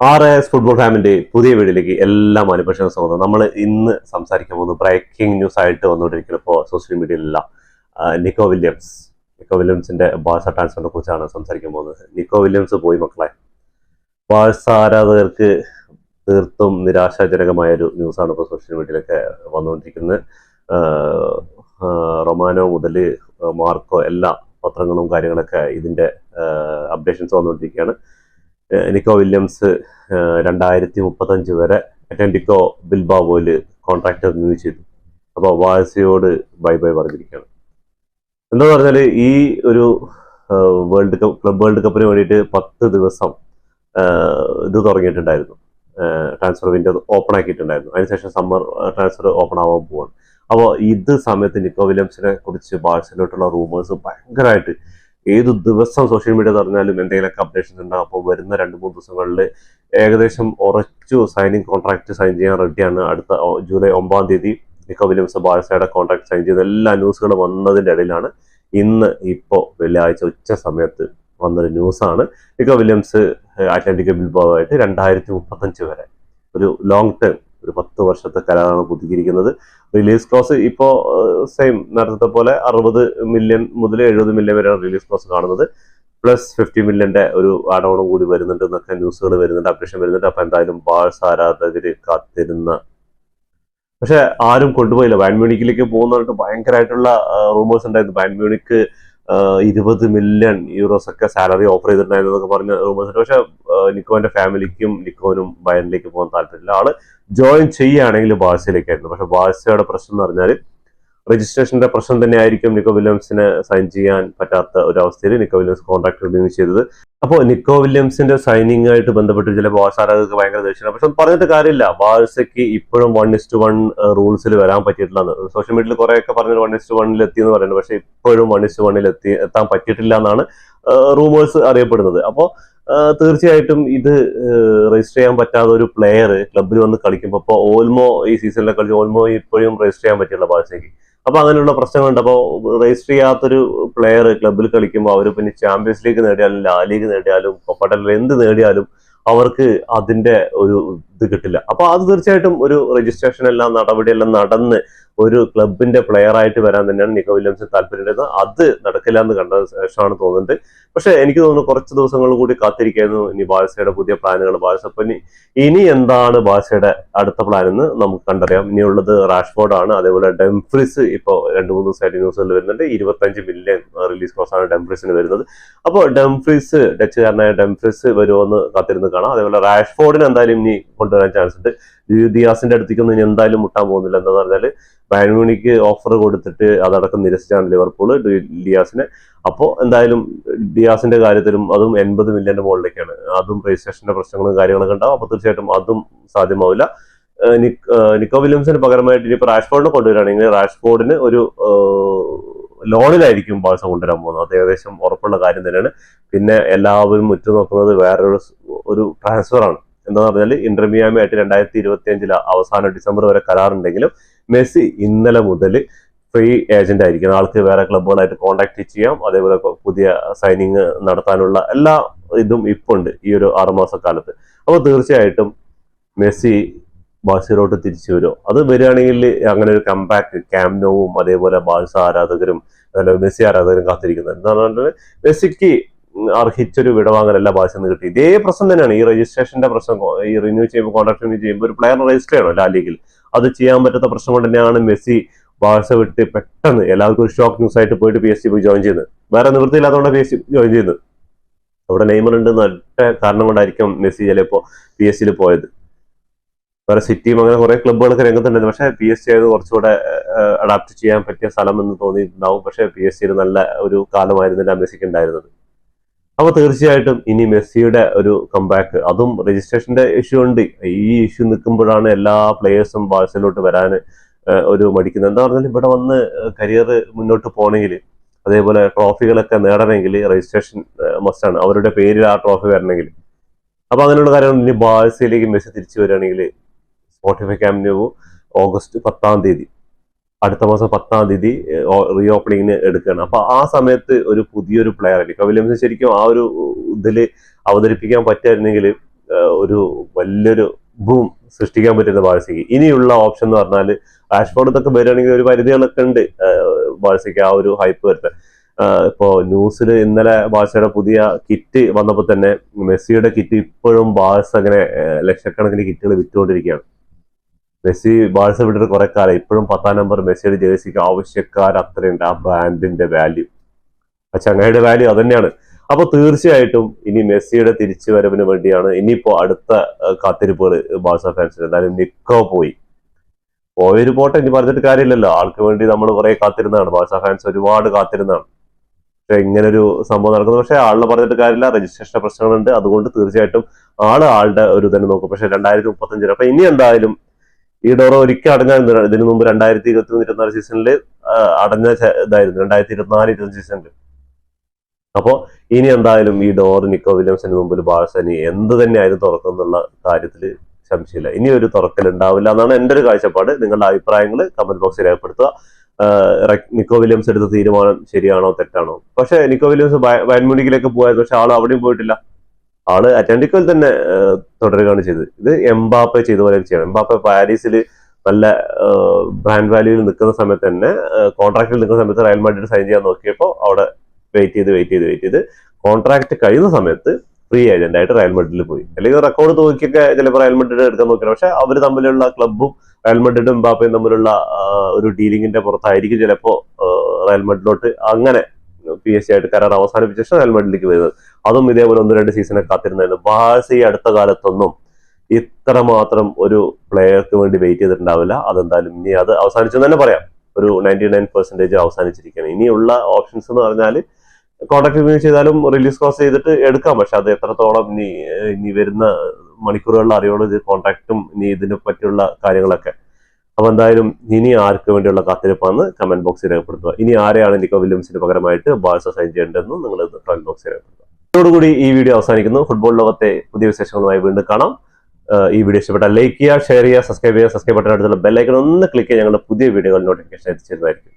RS football ഫാമിന്റെ പുതിയ വീഡിയോയിലേക്ക് എല്ലാ മാനുപക്ഷവും സ്വാഗതം. നമ്മൾ ഇന്ന് സംസാരിക്കാൻ പോകുന്നത് ബ്രേക്കിംഗ് ന്യൂസ് ആയിട്ട് വന്നുകൊണ്ടിരിക്കുന്ന ഇപ്പോൾ സോഷ്യൽ മീഡിയയിലെല്ലാം നിക്കോ വില്യംസിന്റെ ബാഴ്സ ട്രാൻസ്ഫറിനെ കുറിച്ചാണ് സംസാരിക്കാൻ പോകുന്നത്. നിക്കോ വില്യംസ് പോയി മക്കളെ. ബാഴ്സ ആരാധകർക്ക് തീർത്തും നിരാശാജനകമായ ഒരു ന്യൂസാണ് ഇപ്പോൾ സോഷ്യൽ മീഡിയയിലൊക്കെ വന്നുകൊണ്ടിരിക്കുന്നത്. റൊമാനോ മുതൽ മാർക്കോ എല്ലാ പത്രങ്ങളും കാര്യങ്ങളൊക്കെ ഇതിന്റെ അപ്ഡേഷൻസ് വന്നുകൊണ്ടിരിക്കുകയാണ്. നിക്കോ വില്യംസ് 2035 വരെ അറ്റ്ലറ്റിക്കോ ബിൽബാവോയിൽ കോൺട്രാക്ട് റിന്യൂ ചെയ്തു. അപ്പോൾ ബാഴ്സയോട് ബൈ ബൈ പറഞ്ഞിരിക്കുകയാണ്. എന്താ പറഞ്ഞാൽ ഈ ഒരു ക്ലബ് വേൾഡ് കപ്പിന് വേണ്ടിയിട്ട് 10 ദിവസം ഇത് തുടങ്ങിയിട്ടുണ്ടായിരുന്നു. ട്രാൻസ്ഫർ വിൻഡോ ഓപ്പൺ ആക്കിയിട്ടുണ്ടായിരുന്നു. അതിനുശേഷം സമ്മർ ട്രാൻസ്ഫർ ഓപ്പൺ ആവാൻ പോവാണ്. അപ്പോൾ ഇത് സമയത്ത് നിക്കോ വില്യംസിനെ കുറിച്ച് ബാഴ്സയിലോട്ടുള്ള റൂമേഴ്സ് ഭയങ്കരമായിട്ട് ഏത് ദിവസം സോഷ്യൽ മീഡിയ പറഞ്ഞാലും എന്തെങ്കിലുമൊക്കെ അപ്ഡേഷൻസ് ഉണ്ടാകും. അപ്പോൾ വരുന്ന 2-3 ദിവസങ്ങളിൽ ഏകദേശം ഉറച്ചു സൈനിങ് കോൺട്രാക്ട് സൈൻ ചെയ്യാൻ റെഡിയാണ്. അടുത്ത ജൂലൈ 9 തീയതി നിക്കോ വില്യംസ് ബാഴ്സയുടെ കോൺട്രാക്ട് സൈൻ ചെയ്ത എല്ലാ ന്യൂസുകളും വന്നതിൻ്റെ ഇടയിലാണ് ഇപ്പോൾ വെള്ളിയാഴ്ച ഉച്ച സമയത്ത് വന്നൊരു ന്യൂസാണ്. നിക്കോ വില്യംസ് അറ്റ്ലറ്റിക്കോ ബിൽബാവുമായിട്ട് 2035 വരെ ഒരു ലോങ് ടേം ഒരു 10 വർഷത്തെ കരാറാണ് പുതുക്കിയിരിക്കുന്നത്. റിലീസ് ക്ലോസ് ഇപ്പോൾ സെയിം നേരത്തെ പോലെ 60 മില്യൺ മുതൽ 70 മില്യൺ വരെയാണ് റിലീസ് ക്ലോസ് കാണുന്നത്. പ്ലസ് 50 മില്യന്റെ ഒരു ആഡോണും കൂടി വരുന്നുണ്ട് എന്നൊക്കെ ന്യൂസുകൾ വരുന്നുണ്ട്, അപ്ഡേഷൻ വരുന്നുണ്ട്. അപ്പൊ എന്തായാലും ബാഴ്സ ആരാധകര് കാത്തിരുന്ന, പക്ഷെ ആരും കൊണ്ടുപോയില്ല. ബാൻ മ്യൂണിക്കിലേക്ക് പോകുന്നതായിട്ട് ഭയങ്കരമായിട്ടുള്ള റൂമേഴ്സ് ഉണ്ടായിരുന്നു. ബാൻ മ്യൂണിക്ക് 20 മില്യൺ യൂറോസ് ഒക്കെ സാലറി ഓഫർ ചെയ്തിട്ടുണ്ടായിരുന്നു എന്നൊക്കെ പറഞ്ഞ റൂമേഴ്സ് ഉണ്ട്. പക്ഷെ നിക്കോന്റെ ഫാമിലിക്കും നിക്കോനും ബയറിലേക്ക് പോകാൻ താല്പര്യമില്ല. ആള് ജോയിൻ ചെയ്യുകയാണെങ്കിൽ ബാഴ്സയിലേക്കായിരുന്നു. പക്ഷെ ബാഴ്സയുടെ പ്രശ്നം എന്ന് പറഞ്ഞാൽ രജിസ്ട്രേഷന്റെ പ്രശ്നം തന്നെ ആയിരിക്കും നിക്കോ വില്യംസിനെ സൈൻ ചെയ്യാൻ പറ്റാത്ത ഒരു അവസ്ഥയിൽ നിക്കോ വില്യംസ് കോൺട്രാക്ട് റിന്യൂ ചെയ്തത്. അപ്പോൾ നിക്കോ വില്യംസിന്റെ സൈനിങ് ആയിട്ട് ബന്ധപ്പെട്ട് ചില ബാഴ്സ ആരാധകർക്ക് ഭയങ്കര ദേഷ്യമാണ്. പക്ഷെ പറഞ്ഞിട്ട് കാര്യമില്ല. ബാഴ്സയ്ക്ക് ഇപ്പോഴും 1:1 റൂൾസിൽ വരാൻ പറ്റിയിട്ടില്ല. സോഷ്യൽ മീഡിയയിൽ കുറെയൊക്കെ പറഞ്ഞത് 1:1 എത്തി എന്ന് പറയുന്നത്, പക്ഷെ ഇപ്പോഴും 1:1 എത്താൻ പറ്റിയിട്ടില്ല എന്നാണ് റൂമേഴ്സ് അറിയപ്പെടുന്നത്. അപ്പോൾ തീർച്ചയായിട്ടും ഇത് രജിസ്റ്റർ ചെയ്യാൻ പറ്റാത്ത ഒരു പ്ലെയർ ക്ലബിൽ വന്ന് കളിക്കുമ്പോൾ ഇപ്പോൾ ഓൾമോ ഈ സീസണിലെ കളിച്ച് ഓൾമോ ഇപ്പോഴും രജിസ്റ്റർ ചെയ്യാൻ പറ്റില്ല ബാഴ്സയ്ക്ക്. അപ്പൊ അങ്ങനെയുള്ള പ്രശ്നങ്ങളുണ്ട്. അപ്പോൾ രജിസ്റ്റർ ചെയ്യാത്തൊരു പ്ലെയർ ക്ലബിൽ കളിക്കുമ്പോൾ അവർ പിന്നെ ചാമ്പ്യൻസ് ലീഗ് നേടിയാലും ലാ ലീഗ് നേടിയാലും കോപ്പ ഡെൽ റേ എന്ത് നേടിയാലും അവർക്ക് അതിന്റെ ഒരു ഇത് കിട്ടില്ല. അപ്പൊ അത് തീർച്ചയായിട്ടും ഒരു രജിസ്ട്രേഷൻ എല്ലാം നടപടിയെല്ലാം നടന്ന് ഒരു ക്ലബിന്റെ പ്ലെയർ ആയിട്ട് വരാൻ തന്നെയാണ് നിക്കോ വില്യംസിന് താല്പര്യമുണ്ടായിരുന്നത്. അത് നടക്കില്ല എന്ന് കണ്ട ശേഷമാണ് തോന്നുന്നത്. പക്ഷെ എനിക്ക് തോന്നുന്നു കുറച്ച് ദിവസങ്ങൾ കൂടി കാത്തിരിക്കായിരുന്നു ഇനി ബാഴ്സയുടെ പുതിയ പ്ലാനുകൾ. ബാഴ്സ ഇനി എന്താണ് ബാഴ്സയുടെ അടുത്ത പ്ലാൻ എന്ന് നമുക്ക് കണ്ടറിയാം. ഇനിയുള്ളത് റാഷ്ഫോർഡ് ആണ്. അതേപോലെ ഡംഫ്രീസ് ഇപ്പോൾ 2-3 ദിവസമായിട്ട് ന്യൂസുകളിൽ വരുന്നുണ്ട്. 25 മില്യൺ റിലീസ് കോസ്റ്റ് ആണ് ഡംഫ്രീസിന് വരുന്നത്. അപ്പോൾ ഡംഫ്രീസ്, ഡച്ചുകാരനായ ഡംഫ്രീസ് വരുമെന്ന് കാത്തിരുന്ന് കാണാം. അതേപോലെ റാഷ്ഫോർഡിന് എന്തായാലും ഇനി കൊണ്ടുവരാൻ ചാൻസ് ഉണ്ട്. ഡിയാസിന്റെ അടുത്തേക്കൊന്നും ഇനി എന്തായാലും മുട്ടാൻ പോകുന്നില്ല. എന്താന്ന് പറഞ്ഞാൽ ബയൺ മ്യൂണിക്ക് ഓഫർ കൊടുത്തിട്ട് അതടക്കം നിരസിച്ചാണ് ലിവർപൂൾ ഡിയാസിനെ. അപ്പോൾ എന്തായാലും ഡിയാസിന്റെ കാര്യത്തിലും അതും 80 മില്യന്റെ മുകളിലേക്കാണ്. അതും രജിസ്ട്രേഷന്റെ പ്രശ്നങ്ങളും കാര്യങ്ങളൊക്കെ ഉണ്ടാവും. അപ്പോൾ തീർച്ചയായിട്ടും അതും സാധ്യമാവില്ല. നിക്കോ വില്യംസിന് പകരമായിട്ട് ഇനിയിപ്പോൾ റാഷ്ഫോർഡിനെ കൊണ്ടുവരികയാണെങ്കിൽ റാഷ്ഫോർഡിന് ഒരു ലോണിലായിരിക്കും ബാഴ്സ കൊണ്ടുവരാൻ പോകുന്നത്. അത് ഏകദേശം ഉറപ്പുള്ള കാര്യം തന്നെയാണ്. പിന്നെ എല്ലാവരും ഉറ്റുനോക്കുന്നത് വേറൊരു ട്രാൻസ്ഫർ ആണ്. എന്താന്ന് പറഞ്ഞാൽ ഇന്റർ മിയാമി ആയിട്ട് 2025 അവസാനം ഡിസംബർ വരെ കരാറുണ്ടെങ്കിലും മെസ്സി ഇന്നലെ മുതൽ ഫ്രീ ഏജന്റ് ആയിരിക്കും. ആൾക്ക് വേറെ ക്ലബുകളായിട്ട് കോൺടാക്ട് ചെയ്യാം. അതേപോലെ പുതിയ സൈനിങ് നടത്താനുള്ള എല്ലാ ഇതും ഇപ്പോൾ ഉണ്ട് ഈ ഒരു 6 മാസക്കാലത്ത്. അപ്പോൾ തീർച്ചയായിട്ടും മെസ്സി ബാഴ്സയിലോട്ട് തിരിച്ചു വരുമോ? അത് വരികയാണെങ്കിൽ അങ്ങനെ ഒരു കംബാക്ക് ക്യാമ്പ് നോവും അതേപോലെ ബാഴ്സ ആരാധകരും മെസ്സി ആരാധകരും കാത്തിരിക്കുന്നത്. എന്താണെന്ന് പറഞ്ഞാൽ മെസ്സിക്ക് അർഹിച്ചൊരു വിടവാങ്ങലല്ല ബാഴ്സ നിന്ന് കിട്ടി. ഇതേ പ്രശ്നം തന്നെയാണ് ഈ രജിസ്ട്രേഷന്റെ പ്രശ്നം. ഈ റിന്യൂ ചെയ്യുമ്പോൾ കോൺട്രാക്ട് റിന്യൂ ചെയ്യുമ്പോൾ ഒരു പ്ലെയർ രജിസ്റ്റർ ചെയ്യണം ലാ ലീഗിൽ. അത് ചെയ്യാൻ പറ്റാത്ത പ്രശ്നം കൊണ്ട് തന്നെയാണ് മെസ്സി ബാഴ്സ വിട്ട് പെട്ടെന്ന് എല്ലാവർക്കും ഒരു ഷോക്ക് ന്യൂസ് ആയിട്ട് പോയിട്ട് PSG പോയി ജോയിൻ ചെയ്യുന്നത്. വേറെ നിവൃത്തിയില്ലാത്തതുകൊണ്ട് PSG ജോയിൻ ചെയ്യുന്നത്. അവിടെ നെയ്മർ ഉണ്ട് ഒറ്റ കാരണം കൊണ്ടായിരിക്കും മെസ്സി ചിലപ്പോൾ PSG പോയത്. വേറെ സിറ്റിയും അങ്ങനെ കുറെ ക്ലബ്ബുകളൊക്കെ രംഗത്തുണ്ടായിരുന്നു. പക്ഷേ PSG ആയത് കുറച്ചുകൂടെ അഡാപ്റ്റ് ചെയ്യാൻ പറ്റിയ സ്ഥലം എന്ന് തോന്നിയിട്ടുണ്ടാവും. പക്ഷേ PSG നല്ല ഒരു കാലമായിരുന്നില്ല മെസ്സിക്ക് ഉണ്ടായിരുന്നത്. അപ്പൊ തീർച്ചയായിട്ടും ഇനി മെസ്സിയുടെ ഒരു കംബാക്ക്, അതും രജിസ്ട്രേഷന്റെ ഇഷ്യൂ ഉണ്ട്. ഈ ഇഷ്യൂ നിൽക്കുമ്പോഴാണ് എല്ലാ പ്ലേയേഴ്സും ബാഴ്സയിലോട്ട് വരാൻ ഒരു മടിക്കുന്നത്. എന്താ പറഞ്ഞാൽ ഇവിടെ വന്ന് കരിയർ മുന്നോട്ട് പോകണമെങ്കിൽ അതേപോലെ ട്രോഫികളൊക്കെ നേടണമെങ്കിൽ രജിസ്ട്രേഷൻ മസ്റ്റാണ്. അവരുടെ പേരിൽ ആ ട്രോഫി വരണമെങ്കിൽ. അപ്പൊ അങ്ങനെയുള്ള കാര്യങ്ങൾ ഇനി ബാഴ്സയിലേക്ക് മെസ്സി തിരിച്ചു വരികയാണെങ്കിൽ സ്പോട്ടിഫൈ ക്യാമ്പ് ന്യൂ ഓഗസ്റ്റ് 10 തീയതി, അടുത്ത മാസം 10 തീയതി റീ ഓപ്പണിങ്ങിന് എടുക്കുകയാണ്. അപ്പൊ ആ സമയത്ത് ഒരു പുതിയൊരു പ്ലെയർ നിക്കോ വില്യംസ് ശരിക്കും ആ ഒരു ഇതിൽ അവതരിപ്പിക്കാൻ പറ്റുമായിരുന്നെങ്കിൽ ഒരു വലിയൊരു ബൂം സൃഷ്ടിക്കാൻ പറ്റുന്ന ബാഴ്സയ്ക്ക്. ഇനിയുള്ള ഓപ്ഷൻ എന്ന് പറഞ്ഞാൽ റാഷ്ഫോർഡ് ഇതൊക്കെ വരികയാണെങ്കിൽ ഒരു പരിധികളൊക്കെ ഉണ്ട് ബാഴ്സയ്ക്ക് ആ ഒരു ഹൈപ്പ് വരുന്നത്. ഇപ്പോ ന്യൂസിൽ ഇന്നലെ ബാഴ്സയുടെ പുതിയ കിറ്റ് വന്നപ്പോൾ തന്നെ മെസ്സിയുടെ കിറ്റ് ഇപ്പോഴും ബാഴ്സ അങ്ങനെ ലക്ഷക്കണക്കിന് കിറ്റുകൾ വിറ്റുകൊണ്ടിരിക്കുകയാണ്. മെസ്സി ബാഴ്സ വിട്ടിട്ട് കുറെ കാലം, ഇപ്പോഴും 10-ാം നമ്പർ മെസ്സിയുടെ ജേഴ്സിക്ക് ആവശ്യക്കാർ അത്രയുണ്ട്. ആ ബ്രാൻഡിന്റെ വാല്യൂ, ആ ചങ്ങായിയുടെ വാല്യൂ അത് തന്നെയാണ്. അപ്പൊ തീർച്ചയായിട്ടും ഇനി മെസ്സിയുടെ തിരിച്ചു വരവിന് വേണ്ടിയാണ് ഇനിയിപ്പോ അടുത്ത കാത്തിരിപ്പുകൾ ബാഴ്സ ഫാൻസിന്. എന്തായാലും നിക്കോ പോയൊരു പോട്ടെ, ഇനി പറഞ്ഞിട്ട് കാര്യമില്ലല്ലോ. ആൾക്ക് വേണ്ടി നമ്മൾ കുറെ കാത്തിരുന്നതാണ്, ബാഴ്സ ഫാൻസ് ഒരുപാട് കാത്തിരുന്നതാണ്. പക്ഷെ ഇങ്ങനൊരു സംഭവം നടക്കുന്നത്. പക്ഷെ ആളിനെ പറഞ്ഞിട്ട് കാര്യമില്ല, രജിസ്ട്രേഷൻ പ്രശ്നങ്ങളുണ്ട്. അതുകൊണ്ട് തീർച്ചയായിട്ടും ആളുടെ ഒരു തന്നെ നോക്കും. പക്ഷെ 2035 അപ്പൊ ഇനി എന്തായാലും ഈ ഡോർ ഒരിക്കൽ അടഞ്ഞ, ഇതിനു മുമ്പ് 2023-24 സീസണിൽ അടഞ്ഞ ഇതായിരുന്നു, 2024-25 സീസണിൽ. അപ്പോ ഇനി എന്തായാലും ഈ ഡോർ നിക്കോ വില്യംസിന് മുമ്പിൽ ബാഴ്സ ഇനി എന്ത് തന്നെയായാലും തുറക്കുന്നുള്ള കാര്യത്തിൽ സംശയമില്ല. ഇനി ഒരു തുറക്കൽ ഉണ്ടാവില്ല എന്നാണ് എൻ്റെ ഒരു കാഴ്ചപ്പാട്. നിങ്ങളുടെ അഭിപ്രായങ്ങൾ കമന്റ് ബോക്സിൽ രേഖപ്പെടുത്തുക. നിക്കോ വില്യംസ് എടുത്ത തീരുമാനം ശരിയാണോ തെറ്റാണോ? പക്ഷെ നിക്കോ വില്യംസ് ബയൺ മ്യൂണിക്കിലേക്ക് പോയത്, പക്ഷെ ആള് അവിടെയും പോയിട്ടില്ല. ആള് അറ്റ്ലാന്റിക്കോയിൽ തന്നെ തുടരുകയാണ് ചെയ്തത്. ഇത് എംബാപ്പെ ചെയ്ത പോലെ ചെയ്യണം. എംബാപ്പെ പാരീസിൽ നല്ല ബ്രാൻഡ് വാല്യൂവിൽ നിൽക്കുന്ന സമയത്ത് തന്നെ, കോൺട്രാക്റ്റിൽ നിൽക്കുന്ന സമയത്ത് റയൽ മാഡ്രിഡ് സൈൻ ചെയ്യാൻ നോക്കിയപ്പോൾ അവിടെ വെയിറ്റ് ചെയ്ത് കോൺട്രാക്ട് കഴിയുന്ന സമയത്ത് ഫ്രീ ഏജന്റ് ആയിട്ട് റയൽ മാഡ്രിഡിൽ പോയി. അല്ലെങ്കിൽ റെക്കോർഡ് തൂക്കിയൊക്കെ ചിലപ്പോൾ റയൽ മാഡ്രിഡ് എടുക്കാൻ നോക്കില്ല. പക്ഷെ അവർ തമ്മിലുള്ള ക്ലബ്ബും റയൽ മാഡ്രിഡും എംബാപ്പയും തമ്മിലുള്ള ഒരു ഡീലിങ്ങിന്റെ പുറത്തായിരിക്കും ചിലപ്പോ റയൽ മാഡ്രിഡിലോട്ട് അങ്ങനെ PSG ആയിട്ട് കരാർ അവസാനിപ്പിച്ച ശേഷം റയൽ മാഡ്രിഡിലേക്ക് വരുന്നത്. അതും ഇതേപോലെ 1-2 സീസണെ കാത്തിരുന്നായിരുന്നു. ബാഴ്സ ഈ അടുത്ത കാലത്തൊന്നും ഇത്ര മാത്രം ഒരു പ്ലെയർക്ക് വേണ്ടി വെയിറ്റ് ചെയ്തിട്ടുണ്ടാവില്ല. അതെന്തായാലും ഇനി അത് അവസാനിച്ചെന്ന് തന്നെ പറയാം. ഒരു 99% അവസാനിച്ചിരിക്കുകയാണ്. ഇനിയുള്ള ഓപ്ഷൻസ് എന്ന് പറഞ്ഞാൽ കോൺട്രാക്ട് റിന്യൂ ചെയ്താലും റിലീസ് ക്ലോസ് ചെയ്തിട്ട് എടുക്കാം. പക്ഷെ അത് എത്രത്തോളം ഇനി വരുന്ന മണിക്കൂറുകളിൽ അറിയുള്ളൂ, ഇത് കോൺട്രാക്റ്റും ഇനി ഇതിനെ പറ്റിയുള്ള കാര്യങ്ങളൊക്കെ. അപ്പൊ എന്തായാലും ഇനി ആർക്ക് വേണ്ടിയുള്ള കാത്തിരിപ്പാന്ന് കമന്റ് ബോക്സിൽ രേഖപ്പെടുത്തുക. ഇനി ആരെയാണ് നിക്കോ വില്യംസിന് പകരമായിട്ട് ബാഴ്സ സൈൻ ചെയ്യേണ്ടതെന്ന് നിങ്ങൾ കമന്റ് ബോക്സിൽ രേഖപ്പെടുത്തുക. ഇതോടുകൂടി ഈ വീഡിയോ അവസാനിക്കുന്നു. ഫുട്ബോൾ ലോകത്തെ പുതിയ വിശേഷങ്ങളുമായി വീണ്ടും കാണാം. ഈ വീഡിയോ ഇഷ്ടപ്പെട്ടാൽ ലൈക്ക് ചെയ്യുക, ഷെയർ ചെയ്യുക, സബ്സ്ക്രൈബ് ബട്ടൺ അടുത്തുള്ള ബെല്ലൈക്കൺ ഒന്ന് ക്ലിക്ക് ചെയ്യുക. ഞങ്ങളുടെ പുതിയ വീഡിയോകൾ നോട്ടിഫിക്കേഷൻ എത്തിച്ചേരുന്നതായിരിക്കും.